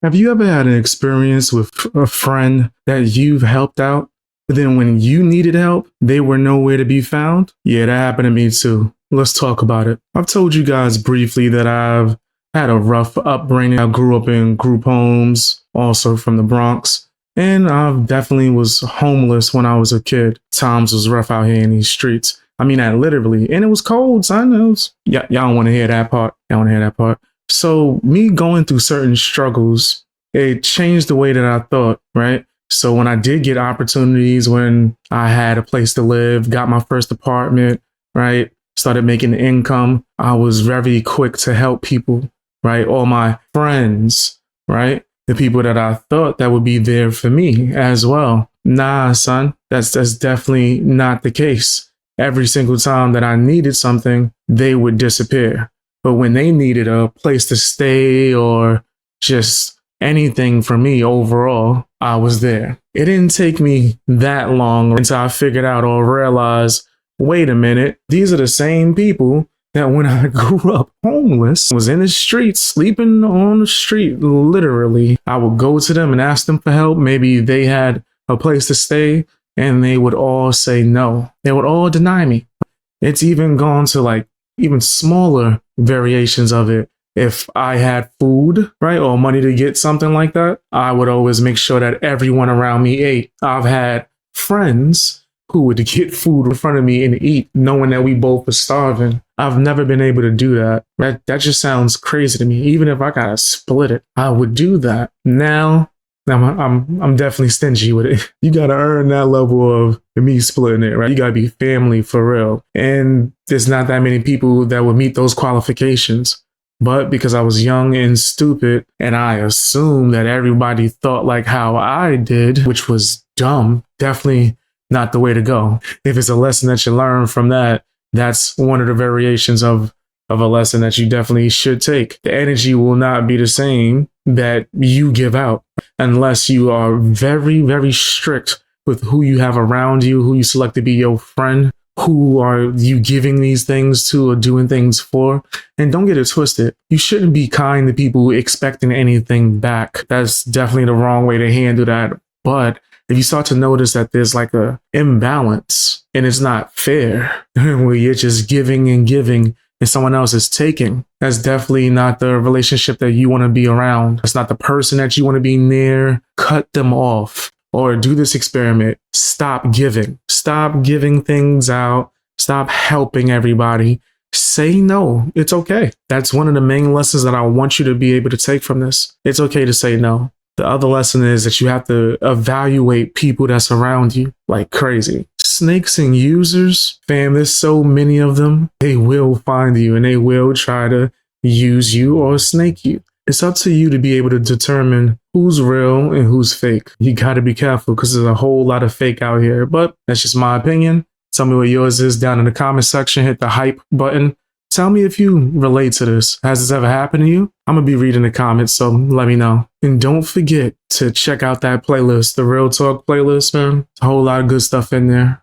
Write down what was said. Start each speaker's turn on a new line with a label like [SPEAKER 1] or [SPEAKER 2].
[SPEAKER 1] Have you ever had an experience with a friend that you've helped out, but then when you needed help, they were nowhere to be found? Yeah, that happened to me too. Let's talk about it. I've told you guys briefly that I've had a rough upbringing. I grew up in group homes, also from the Bronx, and I definitely was homeless when I was a kid. Times was rough out here in these streets. I mean that literally. And it was cold, son. Y'all don't want to hear that part. Y'all want to hear that part. So me going through certain struggles, it changed the way that I thought, right? So when I did get opportunities, when I had a place to live, got my first apartment, right? Started making income, I was very quick to help people, right? All my friends, right? The people that I thought that would be there for me as well. Nah, son, that's definitely not the case. Every single time that I needed something, they would disappear. But when they needed a place to stay or just anything from me overall, I was there. It didn't take me that long until I figured out or realized, wait a minute, these are the same people that when I grew up homeless, was in the streets, sleeping on the street, literally. I would go to them and ask them for help. Maybe they had a place to stay and they would all say no. They would all deny me. It's even gone to like even smaller variations of it. If I had food, right, or money to get something like that, I would always make sure that everyone around me ate. I've had friends who would get food in front of me and eat, knowing that we both were starving. I've never been able to do that. That just sounds crazy to me. Even if I gotta split it, I would do that. Now I'm definitely stingy with it. You gotta earn that level of me splitting it, right? You gotta be family for real. And there's not that many people that would meet those qualifications. But because I was young and stupid, and I assumed that everybody thought like how I did, which was dumb, definitely not the way to go. If it's a lesson that you learn from that, that's one of the variations of a lesson that you definitely should take. The energy will not be the same that you give out unless you are very, very strict with who you have around you, who you select to be your friend, who are you giving these things to or doing things for. And don't get it twisted. You shouldn't be kind to people expecting anything back. That's definitely the wrong way to handle that. But if you start to notice that there's like a imbalance and it's not fair, where you're just giving and giving and someone else is taking, that's definitely not the relationship that you want to be around. That's not the person that you want to be near. Cut them off. Or do this experiment. Stop giving. Stop giving things out. Stop helping everybody. Say no. It's okay. That's one of the main lessons that I want you to be able to take from this. It's okay to say no. The other lesson is that you have to evaluate people that surround you like crazy. Snakes and users, fam, there's so many of them. They will find you and they will try to use you or snake you. It's up to you to be able to determine who's real and who's fake. You got to be careful because there's a whole lot of fake out here, but that's just my opinion. Tell me what yours is down in the comment section. Hit the hype button. Tell me if you relate to this. Has this ever happened to you? I'm going to be reading the comments, so let me know. And don't forget to check out that playlist, the Real Talk playlist, man. A whole lot of good stuff in there.